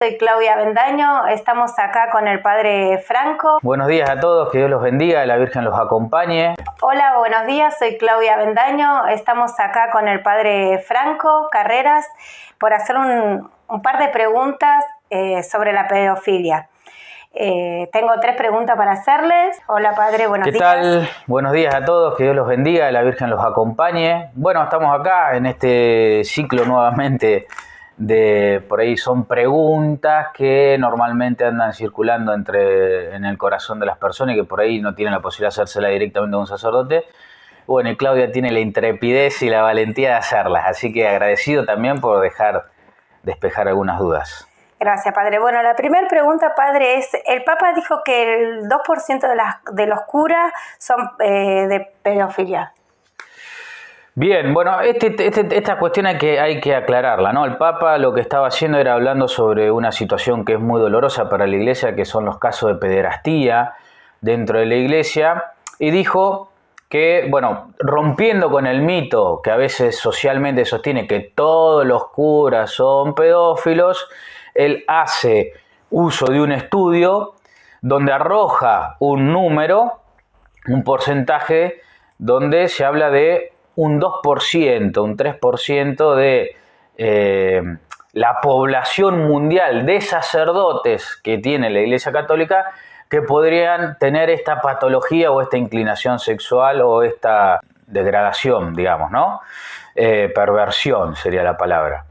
Soy Claudia Bendaño, estamos acá con el padre Franco. Buenos días a todos, que Dios los bendiga, la Virgen los acompañe. Hola, buenos días, soy Claudia Bendaño, estamos acá con el padre Franco Carreras por hacer un par de preguntas sobre la pedofilia. Tengo 3 preguntas para hacerles. Hola padre, buenos días. ¿Qué tal? Buenos días a todos, que Dios los bendiga, la Virgen los acompañe. Bueno, estamos acá en este ciclo nuevamente de, por ahí son preguntas que normalmente andan circulando en el corazón de las personas y que por ahí no tienen la posibilidad de hacérsela directamente a un sacerdote. Bueno, y Claudia tiene la intrepidez y la valentía de hacerlas, así que agradecido también por dejar despejar algunas dudas. Gracias, padre. Bueno, la primera pregunta, padre, es, el Papa dijo que el 2% de los curas son de pedofilia. Bien, bueno, esta cuestión hay que aclararla, ¿no? El Papa lo que estaba haciendo era hablando sobre una situación que es muy dolorosa para la Iglesia, que son los casos de pederastía dentro de la Iglesia, y dijo que, bueno, rompiendo con el mito que a veces socialmente sostiene que todos los curas son pedófilos, él hace uso de un estudio donde arroja un número, un porcentaje, donde se habla de un 2%, un 3% de la población mundial de sacerdotes que tiene la Iglesia Católica que podrían tener esta patología o esta inclinación sexual o esta degradación, digamos, ¿no? Perversión sería la palabra.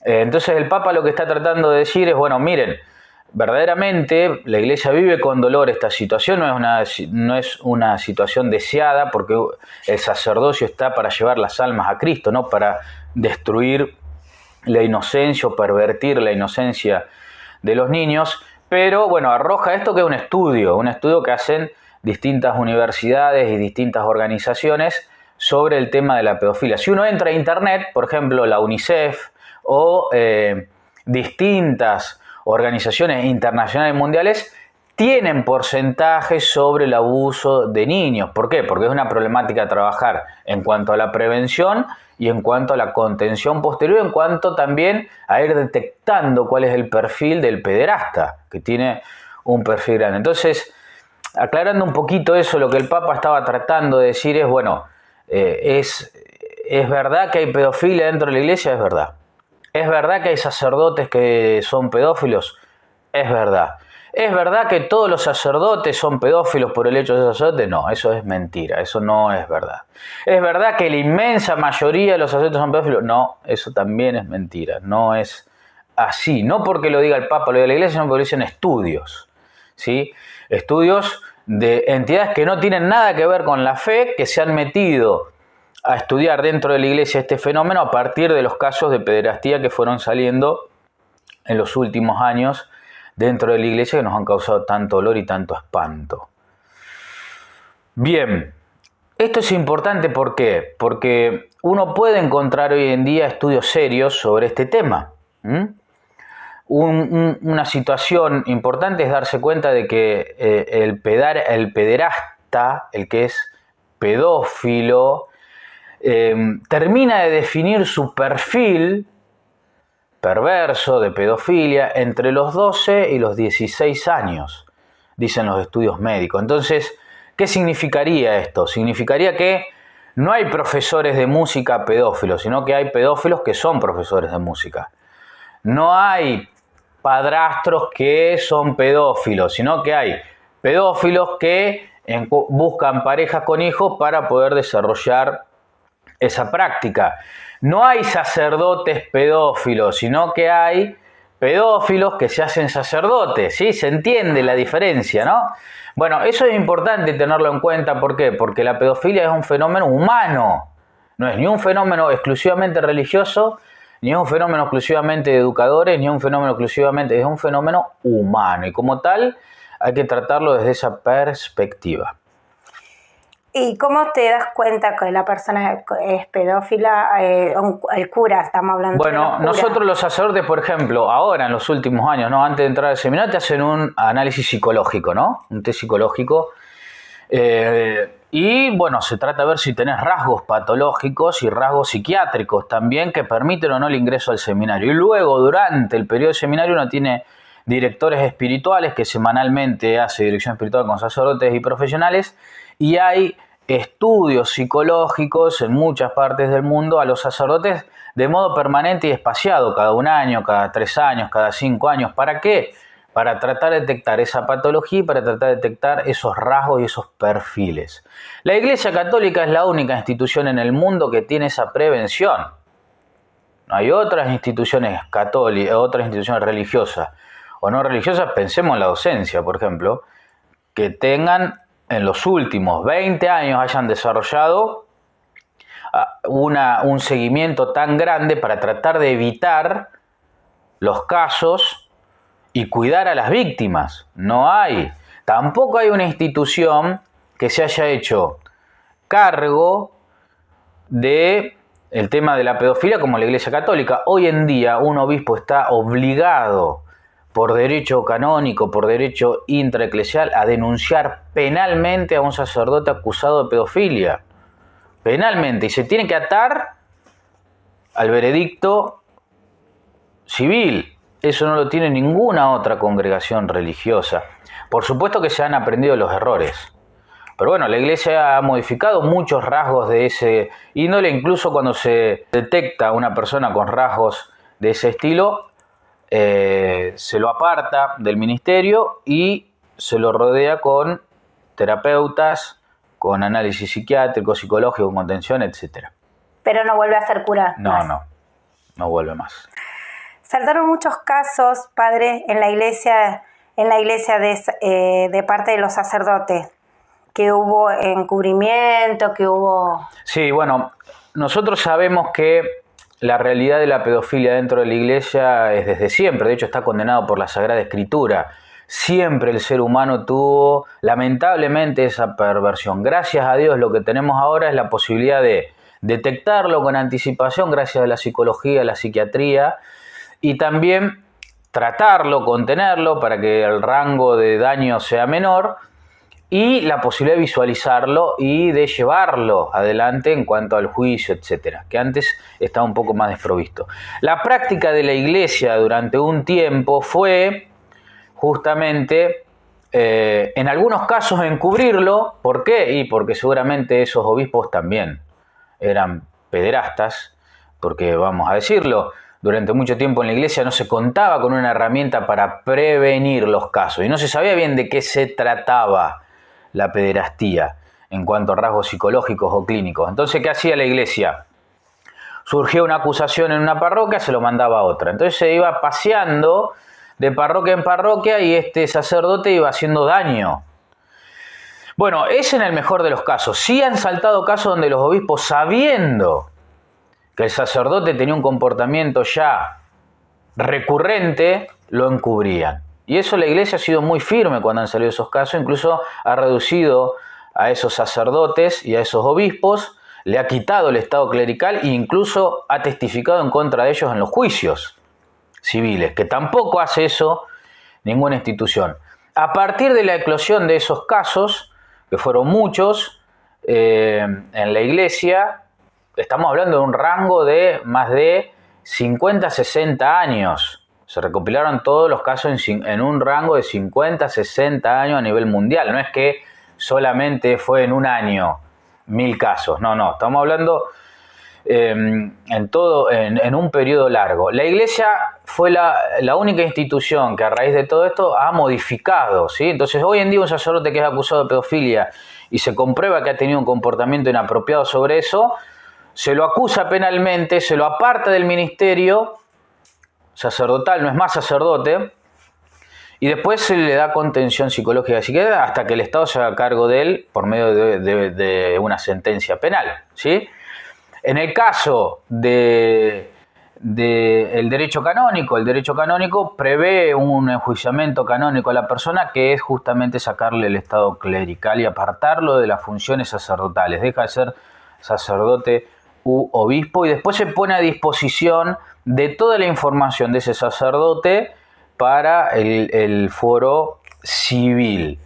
Entonces el Papa lo que está tratando de decir es, bueno, miren, verdaderamente la Iglesia vive con dolor esta situación, no es una situación deseada porque el sacerdocio está para llevar las almas a Cristo, no para destruir la inocencia o pervertir la inocencia de los niños, pero bueno, arroja esto que es un estudio que hacen distintas universidades y distintas organizaciones sobre el tema de la pedofilia. Si uno entra a internet, por ejemplo la UNICEF o distintas organizaciones internacionales y mundiales tienen porcentajes sobre el abuso de niños. ¿Por qué? Porque es una problemática a trabajar en cuanto a la prevención y en cuanto a la contención posterior, en cuanto también a ir detectando cuál es el perfil del pederasta, que tiene un perfil grande. Entonces, aclarando un poquito eso, lo que el Papa estaba tratando de decir es, bueno, es verdad que hay pedofilia dentro de la Iglesia, es verdad. ¿Es verdad que hay sacerdotes que son pedófilos? Es verdad. ¿Es verdad que todos los sacerdotes son pedófilos por el hecho de ser sacerdotes? No, eso es mentira, eso no es verdad. ¿Es verdad que la inmensa mayoría de los sacerdotes son pedófilos? No, eso también es mentira, no es así. No porque lo diga el Papa, lo diga la Iglesia, sino porque lo dicen estudios, ¿sí? Estudios de entidades que no tienen nada que ver con la fe, que se han metido a estudiar dentro de la Iglesia este fenómeno a partir de los casos de pederastía que fueron saliendo en los últimos años dentro de la Iglesia, que nos han causado tanto dolor y tanto espanto. Bien, esto es importante, ¿por qué? Porque uno puede encontrar hoy en día estudios serios sobre este tema. Una situación importante es darse cuenta de que el pederasta, el que es pedófilo, termina de definir su perfil perverso de pedofilia entre los 12 y los 16 años, dicen los estudios médicos. Entonces, ¿qué significaría esto? Significaría que no hay profesores de música pedófilos, sino que hay pedófilos que son profesores de música. No hay padrastros que son pedófilos, sino que hay pedófilos que buscan parejas con hijos para poder desarrollar esa práctica. No hay sacerdotes pedófilos, sino que hay pedófilos que se hacen sacerdotes, ¿sí? Se entiende la diferencia, ¿no? Bueno, eso es importante tenerlo en cuenta. ¿Por qué? Porque la pedofilia es un fenómeno humano. No es ni un fenómeno exclusivamente religioso, ni un fenómeno exclusivamente de educadores, ni un fenómeno exclusivamente... Es un fenómeno humano y como tal hay que tratarlo desde esa perspectiva. ¿Y cómo te das cuenta que la persona es pedófila? El cura, estamos hablando. Bueno, nosotros los sacerdotes, por ejemplo, ahora en los últimos años, ¿no? Antes de entrar al seminario, te hacen un análisis psicológico, ¿no? Un test psicológico Y bueno, se trata de ver si tenés rasgos patológicos y rasgos psiquiátricos también que permiten o no el ingreso al seminario. Y luego, durante el periodo de seminario, uno tiene directores espirituales que semanalmente hace dirección espiritual con sacerdotes y profesionales, y hay estudios psicológicos en muchas partes del mundo a los sacerdotes de modo permanente y espaciado, cada 1 año, cada 3 años, cada 5 años. ¿Para qué? Para tratar de detectar esa patología y para tratar de detectar esos rasgos y esos perfiles. La Iglesia Católica es la única institución en el mundo que tiene esa prevención. No hay otras instituciones católicas, otras instituciones religiosas o no religiosas, pensemos en la docencia, por ejemplo, que tengan en los últimos 20 años hayan desarrollado un seguimiento tan grande para tratar de evitar los casos y cuidar a las víctimas. No hay. Tampoco hay una institución que se haya hecho cargo de el tema de la pedofilia como la Iglesia Católica. Hoy en día un obispo está obligado por derecho canónico, por derecho intraeclesial, a denunciar penalmente a un sacerdote acusado de pedofilia. Penalmente. Y se tiene que atar al veredicto civil. Eso no lo tiene ninguna otra congregación religiosa. Por supuesto que se han aprendido los errores. Pero bueno, la Iglesia ha modificado muchos rasgos de ese índole. Incluso cuando se detecta una persona con rasgos de ese estilo, se lo aparta del ministerio y se lo rodea con terapeutas, con análisis psiquiátrico, psicológico, con contención, etc. Pero no vuelve a ser cura. No vuelve más. Saltaron muchos casos, padre, en la iglesia de parte de los sacerdotes, que hubo encubrimiento, que hubo... Sí, bueno, nosotros sabemos que la realidad de la pedofilia dentro de la iglesia es desde siempre, de hecho está condenado por la Sagrada Escritura. Siempre el ser humano tuvo, lamentablemente, esa perversión. Gracias a Dios lo que tenemos ahora es la posibilidad de detectarlo con anticipación gracias a la psicología, a la psiquiatría, y también tratarlo, contenerlo para que el rango de daño sea menor, y la posibilidad de visualizarlo y de llevarlo adelante en cuanto al juicio, etcétera, que antes estaba un poco más desprovisto. La práctica de la iglesia durante un tiempo fue justamente, en algunos casos, encubrirlo. ¿Por qué? Y porque seguramente esos obispos también eran pederastas, porque vamos a decirlo, durante mucho tiempo en la iglesia no se contaba con una herramienta para prevenir los casos y no se sabía bien de qué se trataba la pederastía en cuanto a rasgos psicológicos o clínicos. Entonces, ¿qué hacía la iglesia? Surgía una acusación en una parroquia, se lo mandaba a otra. Entonces se iba paseando de parroquia en parroquia y este sacerdote iba haciendo daño. Bueno, es en el mejor de los casos. Sí han saltado casos donde los obispos, sabiendo que el sacerdote tenía un comportamiento ya recurrente, lo encubrían. Y eso la iglesia ha sido muy firme cuando han salido esos casos, incluso ha reducido a esos sacerdotes y a esos obispos, le ha quitado el estado clerical e incluso ha testificado en contra de ellos en los juicios civiles, que tampoco hace eso ninguna institución. A partir de la eclosión de esos casos, que fueron muchos, en la iglesia, estamos hablando de un rango de más de 50, 60 años. Se recopilaron todos los casos en un rango de 50, 60 años a nivel mundial. No es que solamente fue en un año 1000 casos. No, estamos hablando en un periodo largo. La iglesia fue la única institución que a raíz de todo esto ha modificado, ¿sí? Entonces hoy en día un sacerdote que es acusado de pedofilia y se comprueba que ha tenido un comportamiento inapropiado sobre eso, se lo acusa penalmente, se lo aparta del ministerio sacerdotal, no es más sacerdote, y después se le da contención psicológica y psiquiátrica hasta que el Estado se haga cargo de él por medio de una sentencia penal, ¿sí? En el caso del derecho canónico, el derecho canónico prevé un enjuiciamiento canónico a la persona que es justamente sacarle el estado clerical y apartarlo de las funciones sacerdotales. Deja de ser sacerdote u obispo y después se pone a disposición de toda la información de ese sacerdote para el foro civil.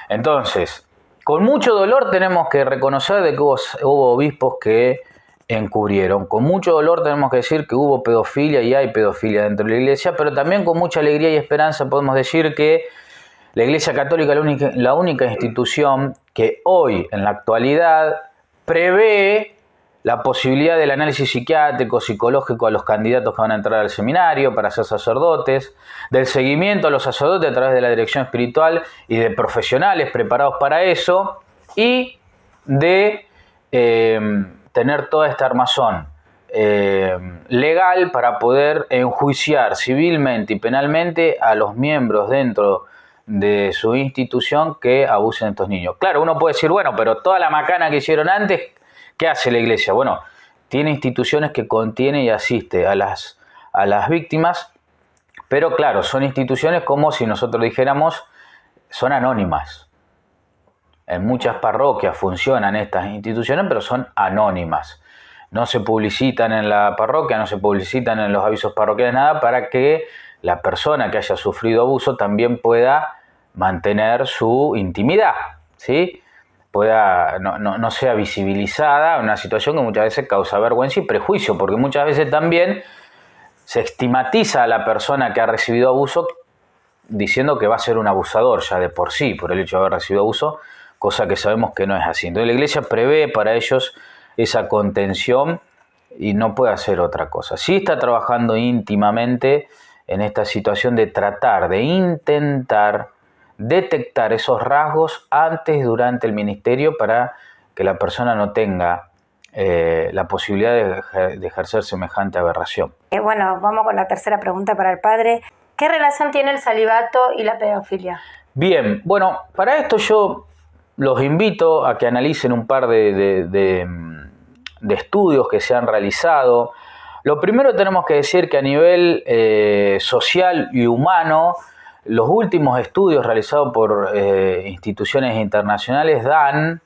Entonces, Con mucho dolor tenemos que reconocer de que hubo obispos que encubrieron. Con mucho dolor tenemos que decir que hubo pedofilia y hay pedofilia dentro de la Iglesia, pero también con mucha alegría y esperanza podemos decir que la Iglesia Católica es la única institución que hoy, en la actualidad, prevé la posibilidad del análisis psiquiátrico, psicológico a los candidatos que van a entrar al seminario para ser sacerdotes, del seguimiento a los sacerdotes a través de la dirección espiritual y de profesionales preparados para eso, y de tener toda esta armazón legal para poder enjuiciar civilmente y penalmente a los miembros dentro de su institución que abusen de estos niños. Claro, uno puede decir, bueno, pero toda la macana que hicieron antes, ¿qué hace la Iglesia? Bueno, tiene instituciones que contiene y asiste a las víctimas, pero claro, son instituciones como si nosotros dijéramos, son anónimas. En muchas parroquias funcionan estas instituciones, pero son anónimas. No se publicitan en la parroquia, no se publicitan en los avisos parroquiales, nada, para que la persona que haya sufrido abuso también pueda mantener su intimidad, ¿sí? No sea visibilizada, una situación que muchas veces causa vergüenza y prejuicio, porque muchas veces también se estigmatiza a la persona que ha recibido abuso diciendo que va a ser un abusador ya de por sí, por el hecho de haber recibido abuso, cosa que sabemos que no es así. Entonces la Iglesia prevé para ellos esa contención y no puede hacer otra cosa. Sí está trabajando íntimamente en esta situación de tratar, de intentar detectar esos rasgos antes y durante el ministerio para que la persona no tenga la posibilidad de ejercer semejante aberración. Bueno, vamos con la tercera pregunta para el padre. ¿Qué relación tiene el celibato y la pedofilia? Bien, bueno, para esto yo los invito a que analicen un par de estudios que se han realizado. Lo primero tenemos que decir que a nivel social y humano, los últimos estudios realizados por instituciones internacionales dan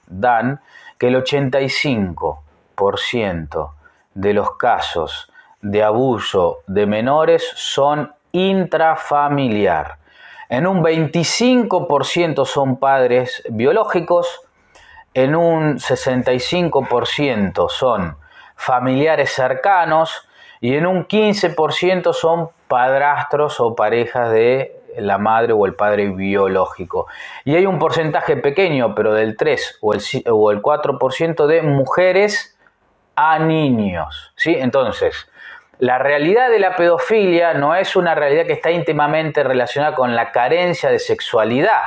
que el 85% de los casos de abuso de menores son intrafamiliar. En un 25% son padres biológicos, en un 65% son familiares cercanos y en un 15% son padrastros o parejas de la madre o el padre biológico. Y hay un porcentaje pequeño, pero del 3 o el 4% de mujeres a niños, ¿sí? Entonces, la realidad de la pedofilia no es una realidad que está íntimamente relacionada con la carencia de sexualidad.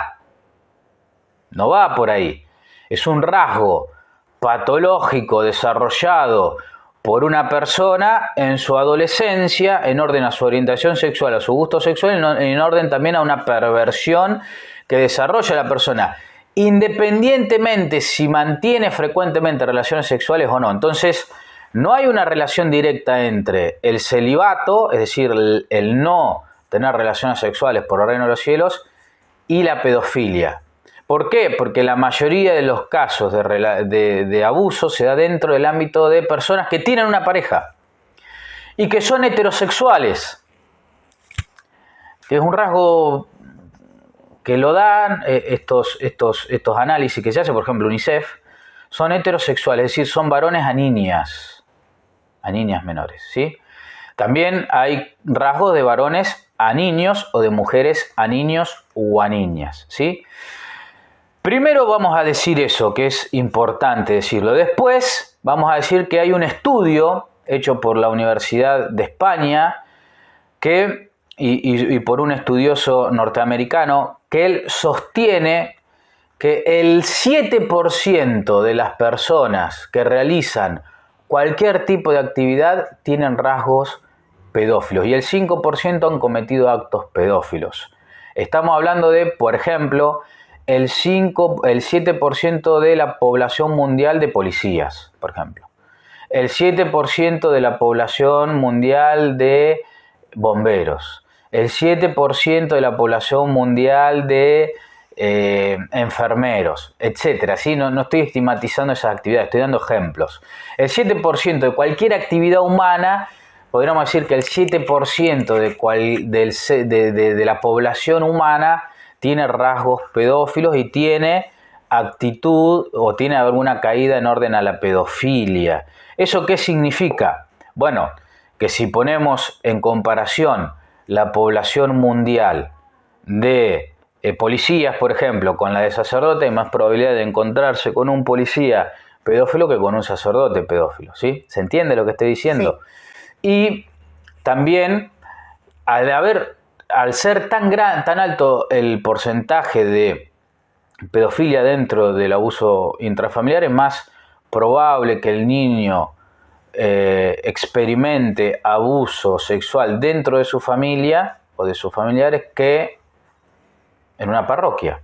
No va por ahí. Es un rasgo patológico desarrollado por una persona en su adolescencia en orden a su orientación sexual, a su gusto sexual, en orden también a una perversión que desarrolla la persona, independientemente si mantiene frecuentemente relaciones sexuales o no. Entonces, no hay una relación directa entre el celibato, es decir, el no tener relaciones sexuales por el reino de los cielos, y la pedofilia. ¿Por qué? Porque la mayoría de los casos de abuso se da dentro del ámbito de personas que tienen una pareja y que son heterosexuales, que es un rasgo que lo dan estos análisis que se hace, por ejemplo, UNICEF, son heterosexuales, es decir, son varones a niñas menores, ¿sí? También hay rasgos de varones a niños o de mujeres a niños o a niñas, ¿sí? Primero vamos a decir eso, que es importante decirlo. Después vamos a decir que hay un estudio hecho por la Universidad de España y por un estudioso norteamericano que él sostiene que el 7% de las personas que realizan cualquier tipo de actividad tienen rasgos pedófilos y el 5% han cometido actos pedófilos. Estamos hablando de, por ejemplo, el 7% de la población mundial de policías, por ejemplo. El 7% de la población mundial de bomberos. El 7% de la población mundial de enfermeros, etcétera. ¿Sí? No estoy estigmatizando esas actividades, estoy dando ejemplos. El 7% de cualquier actividad humana, podríamos decir que el 7% de la población humana tiene rasgos pedófilos y tiene actitud o tiene alguna caída en orden a la pedofilia. ¿Eso qué significa? Bueno, que si ponemos en comparación la población mundial de policías, por ejemplo, con la de sacerdotes, hay más probabilidad de encontrarse con un policía pedófilo que con un sacerdote pedófilo, ¿sí? ¿Se entiende lo que estoy diciendo? Sí. Y también, al ser tan alto el porcentaje de pedofilia dentro del abuso intrafamiliar, es más probable que el niño experimente abuso sexual dentro de su familia o de sus familiares que en una parroquia.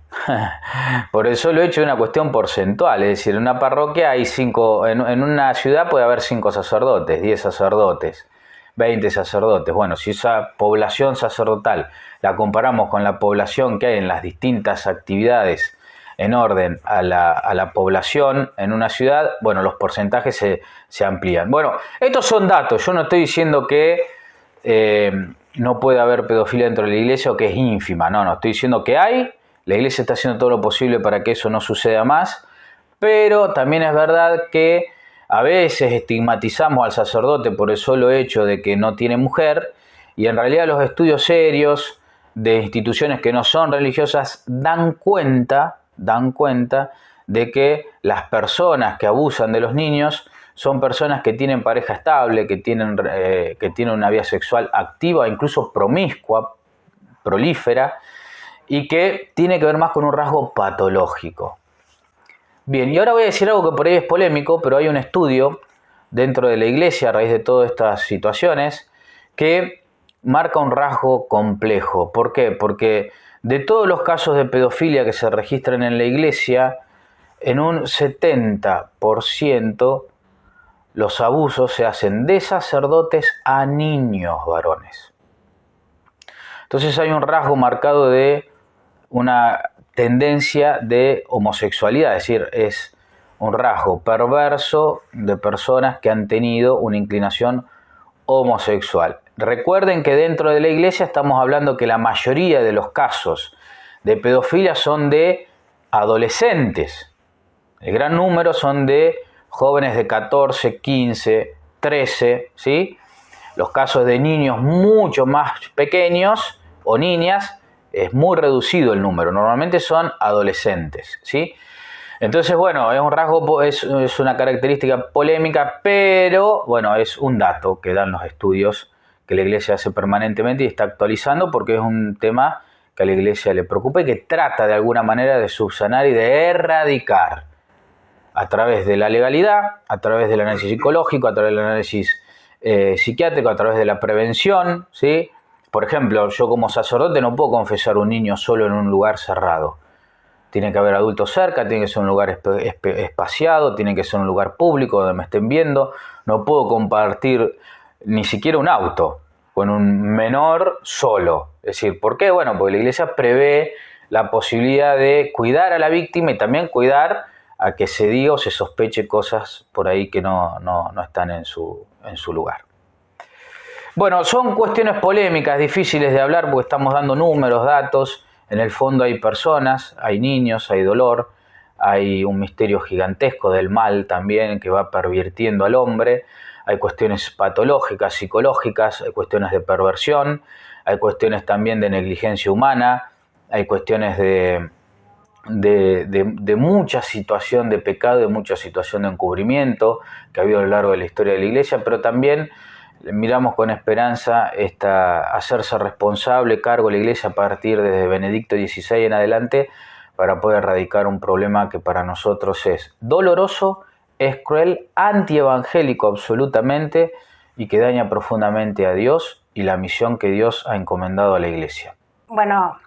Por eso lo he hecho de una cuestión porcentual, es decir, en una parroquia hay 5, en una ciudad puede haber 5 sacerdotes, 10 sacerdotes, 20 sacerdotes. Bueno, si esa población sacerdotal la comparamos con la población que hay en las distintas actividades en orden a la población en una ciudad, bueno, los porcentajes se amplían. Bueno, estos son datos, yo no estoy diciendo que no puede haber pedofilia dentro de la iglesia o que es ínfima, no, estoy diciendo que hay, la iglesia está haciendo todo lo posible para que eso no suceda más, pero también es verdad que a veces estigmatizamos al sacerdote por el solo hecho de que no tiene mujer, y en realidad los estudios serios de instituciones que no son religiosas dan cuenta de que las personas que abusan de los niños son personas que tienen pareja estable, que tienen una vida sexual activa, incluso promiscua, prolífera, y que tiene que ver más con un rasgo patológico. Bien, y ahora voy a decir algo que por ahí es polémico, pero hay un estudio dentro de la iglesia a raíz de todas estas situaciones que marca un rasgo complejo. ¿Por qué? Porque de todos los casos de pedofilia que se registran en la iglesia, en un 70% los abusos se hacen de sacerdotes a niños varones. Entonces hay un rasgo marcado de una tendencia de homosexualidad, es decir, es un rasgo perverso de personas que han tenido una inclinación homosexual. Recuerden que dentro de la iglesia estamos hablando que la mayoría de los casos de pedofilia son de adolescentes. El gran número son de jóvenes de 14, 15, 13, ¿sí? Los casos de niños mucho más pequeños o niñas es muy reducido el número, normalmente son adolescentes, ¿sí? Entonces, bueno, es un rasgo, es una característica polémica, pero bueno, es un dato que dan los estudios que la iglesia hace permanentemente y está actualizando porque es un tema que a la iglesia le preocupa y que trata de alguna manera de subsanar y de erradicar a través de la legalidad, a través del análisis psicológico, a través del análisis psiquiátrico, a través de la prevención, ¿sí? Por ejemplo, yo como sacerdote no puedo confesar a un niño solo en un lugar cerrado. Tiene que haber adultos cerca, tiene que ser un lugar espaciado, tiene que ser un lugar público donde me estén viendo. No puedo compartir ni siquiera un auto con un menor solo. Es decir, ¿por qué? Bueno, porque la iglesia prevé la posibilidad de cuidar a la víctima y también cuidar a que se diga o se sospeche cosas por ahí que no están en su lugar. Bueno, son cuestiones polémicas, difíciles de hablar porque estamos dando números, datos. En el fondo hay personas, hay niños, hay dolor, hay un misterio gigantesco del mal también que va pervirtiendo al hombre. Hay cuestiones patológicas, psicológicas, hay cuestiones de perversión, hay cuestiones también de negligencia humana, hay cuestiones de mucha situación de pecado, de mucha situación de encubrimiento que ha habido a lo largo de la historia de la iglesia, pero también miramos con esperanza hacerse responsable, cargo de la iglesia a partir de Benedicto XVI en adelante para poder erradicar un problema que para nosotros es doloroso, es cruel, antievangélico absolutamente y que daña profundamente a Dios y la misión que Dios ha encomendado a la iglesia. Bueno,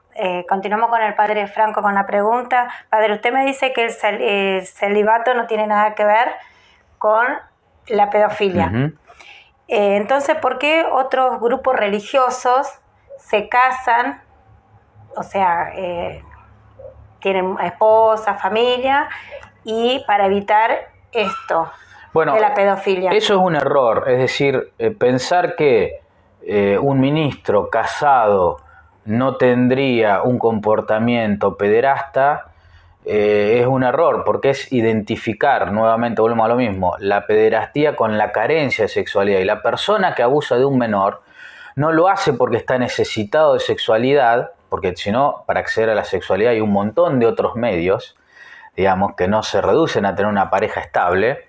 continuamos con el padre Franco con la pregunta. Padre, usted me dice que el celibato no tiene nada que ver con la pedofilia. Uh-huh. Entonces, ¿por qué otros grupos religiosos se casan, o sea, tienen esposa, familia, y para evitar esto de la pedofilia? Eso es un error, es decir, pensar que un ministro casado no tendría un comportamiento pederasta es un error, porque es identificar, nuevamente volvemos a lo mismo, la pederastía con la carencia de sexualidad. Y la persona que abusa de un menor no lo hace porque está necesitado de sexualidad, porque si no, para acceder a la sexualidad hay un montón de otros medios, digamos, que no se reducen a tener una pareja estable,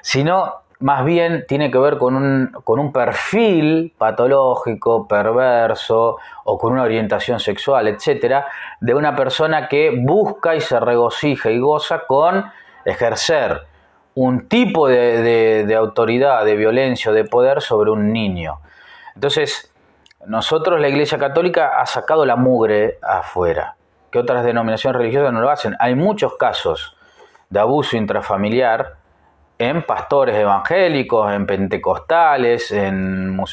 sino más bien tiene que ver con un perfil patológico, perverso, o con una orientación sexual, etcétera, de una persona que busca y se regocija y goza con ejercer un tipo de autoridad, de violencia o de poder sobre un niño. Entonces, nosotros, la Iglesia Católica, ha sacado la mugre afuera, que otras denominaciones religiosas no lo hacen. Hay muchos casos de abuso intrafamiliar en pastores evangélicos, en pentecostales,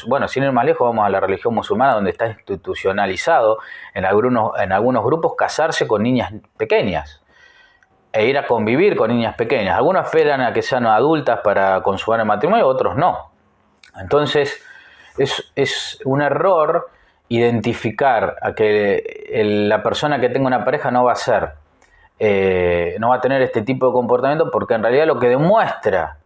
bueno, sin ir más lejos, vamos a la religión musulmana, donde está institucionalizado en algunos grupos casarse con niñas pequeñas e ir a convivir con niñas pequeñas. Algunos esperan a que sean adultas para consumar el matrimonio, otros no. Entonces, es un error identificar a que la persona que tenga una pareja no va a tener este tipo de comportamiento, porque en realidad lo que demuestra,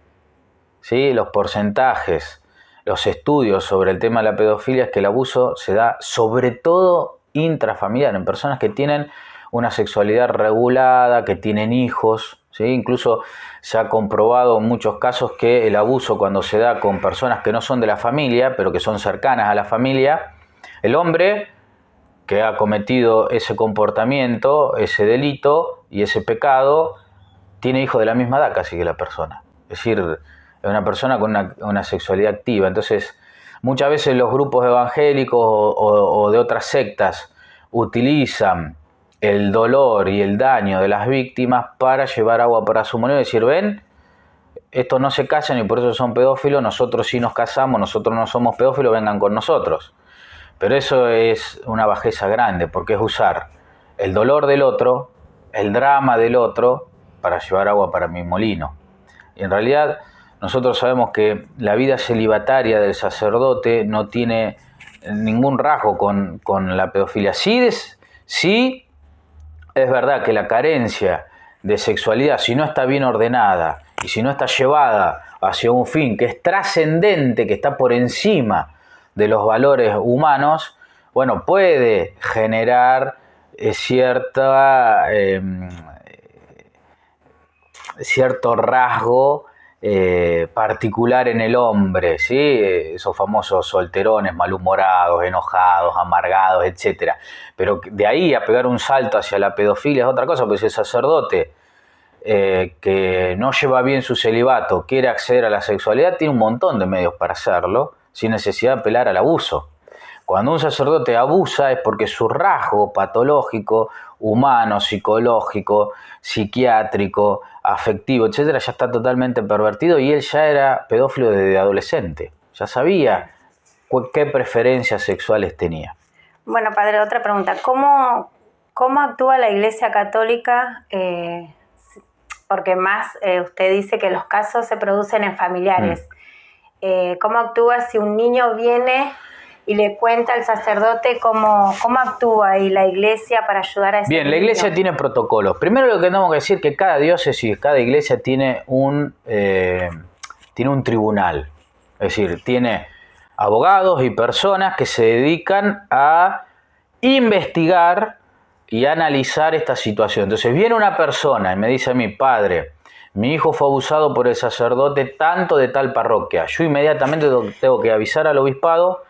¿sí?, los porcentajes, los estudios sobre el tema de la pedofilia, es que el abuso se da sobre todo intrafamiliar, en personas que tienen una sexualidad regulada, que tienen hijos, ¿sí? Incluso se ha comprobado en muchos casos que el abuso, cuando se da con personas que no son de la familia, pero que son cercanas a la familia, el hombre que ha cometido ese comportamiento, ese delito y ese pecado, tiene hijos de la misma edad casi que la persona. Es decir, es una persona con una sexualidad activa. Entonces, muchas veces los grupos evangélicos o de otras sectas utilizan el dolor y el daño de las víctimas para llevar agua para su molino y decir, ven, estos no se casan y por eso son pedófilos, nosotros sí nos casamos, nosotros no somos pedófilos, vengan con nosotros. Pero eso es una bajeza grande, porque es usar el dolor del otro, el drama del otro, para llevar agua para mi molino. Y en realidad nosotros sabemos que la vida celibataria del sacerdote no tiene ningún rasgo con la pedofilia. Sí es verdad que la carencia de sexualidad, si no está bien ordenada y si no está llevada hacia un fin que es trascendente, que está por encima de los valores humanos, bueno, puede generar cierto rasgo particular en el hombre, ¿sí? Esos famosos solterones, malhumorados, enojados, amargados, etc. Pero de ahí a pegar un salto hacia la pedofilia es otra cosa, porque si el sacerdote que no lleva bien su celibato quiere acceder a la sexualidad, tiene un montón de medios para hacerlo, sin necesidad de apelar al abuso. Cuando un sacerdote abusa es porque su rasgo patológico, humano, psicológico, psiquiátrico, afectivo, etcétera, ya está totalmente pervertido, y él ya era pedófilo desde adolescente. Ya sabía qué preferencias sexuales tenía. Bueno, padre, otra pregunta. ¿Cómo actúa la Iglesia Católica? Porque más usted dice que los casos se producen en familiares. ¿Cómo actúa si un niño viene y le cuenta al sacerdote cómo actúa y la Iglesia para ayudar a ese niño? Bien, la Iglesia tiene protocolos. Primero lo que tenemos que decir es que cada diócesis, cada iglesia tiene un tribunal. Es decir, tiene abogados y personas que se dedican a investigar y a analizar esta situación. Entonces viene una persona y me dice a mi padre, mi hijo fue abusado por el sacerdote tanto de tal parroquia. Yo inmediatamente tengo que avisar al obispado,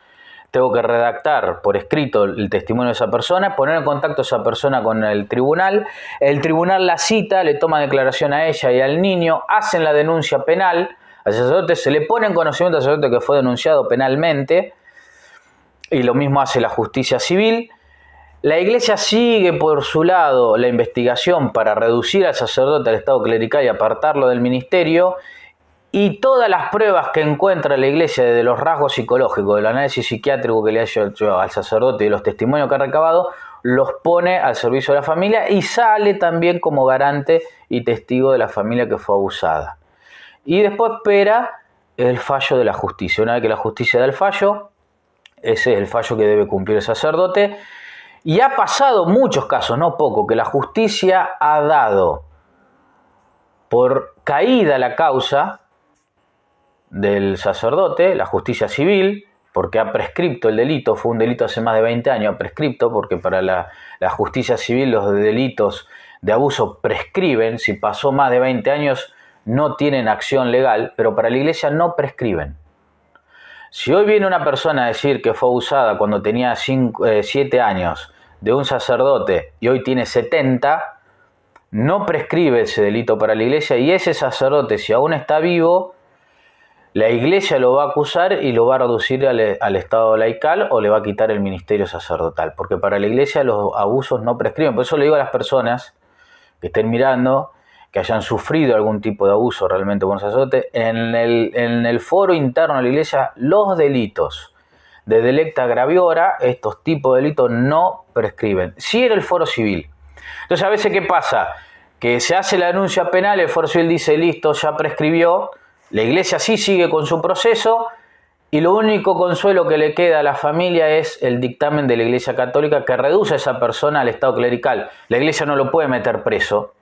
tengo que redactar por escrito el testimonio de esa persona, poner en contacto a esa persona con el tribunal la cita, le toma declaración a ella y al niño, hacen la denuncia penal, al sacerdote se le pone en conocimiento al sacerdote que fue denunciado penalmente, y lo mismo hace la justicia civil. La Iglesia sigue por su lado la investigación para reducir al sacerdote al estado clerical y apartarlo del ministerio, y todas las pruebas que encuentra la Iglesia de los rasgos psicológicos, del análisis psiquiátrico que le ha hecho al sacerdote y los testimonios que ha recabado, los pone al servicio de la familia y sale también como garante y testigo de la familia que fue abusada. Y después espera el fallo de la justicia. Una vez que la justicia da el fallo, ese es el fallo que debe cumplir el sacerdote. Y ha pasado muchos casos, no poco, que la justicia ha dado por caída la causa del sacerdote, la justicia civil, porque ha prescripto el delito, fue un delito hace más de 20 años, ha prescripto, porque para la justicia civil los delitos de abuso prescriben, si pasó más de 20 años no tienen acción legal, pero para la iglesia no prescriben. Si hoy viene una persona a decir que fue abusada cuando tenía 7 años de un sacerdote y hoy tiene 70, no prescribe ese delito para la iglesia, y ese sacerdote, si aún está vivo, la iglesia lo va a acusar y lo va a reducir al estado laical o le va a quitar el ministerio sacerdotal, porque para la iglesia los abusos no prescriben. Por eso le digo a las personas que estén mirando, que hayan sufrido algún tipo de abuso realmente con un sacerdote, en el foro interno de la iglesia, los delitos de delecta graviora, estos tipos de delitos no prescriben. Sí en el foro civil. Entonces a veces, ¿qué pasa? Que se hace la denuncia penal, el foro civil dice, listo, ya prescribió, la iglesia sí sigue con su proceso y lo único consuelo que le queda a la familia es el dictamen de la iglesia católica que reduce a esa persona al estado clerical. La iglesia no lo puede meter preso,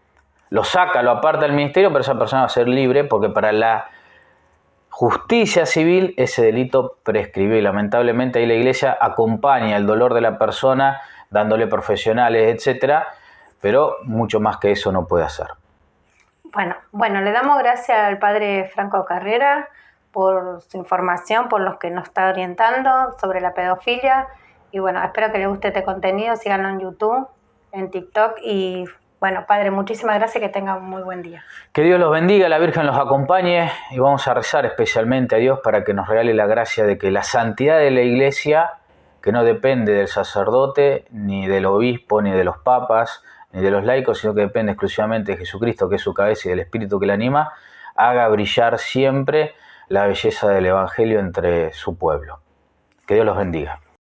lo saca, lo aparta del ministerio, pero esa persona va a ser libre porque para la justicia civil ese delito prescribió y lamentablemente ahí la iglesia acompaña el dolor de la persona dándole profesionales, etcétera, pero mucho más que eso no puede hacer. Bueno, le damos gracias al padre Franco Carrera por su información, por los que nos está orientando sobre la pedofilia. Y bueno, espero que les guste este contenido, síganlo en YouTube, en TikTok. Y bueno, padre, muchísimas gracias, que tengan un muy buen día. Que Dios los bendiga, la Virgen los acompañe y vamos a rezar especialmente a Dios para que nos regale la gracia de que la santidad de la iglesia, que no depende del sacerdote, ni del obispo, ni de los papas, ni de los laicos, sino que depende exclusivamente de Jesucristo, que es su cabeza, y del Espíritu que la anima, haga brillar siempre la belleza del Evangelio entre su pueblo. Que Dios los bendiga.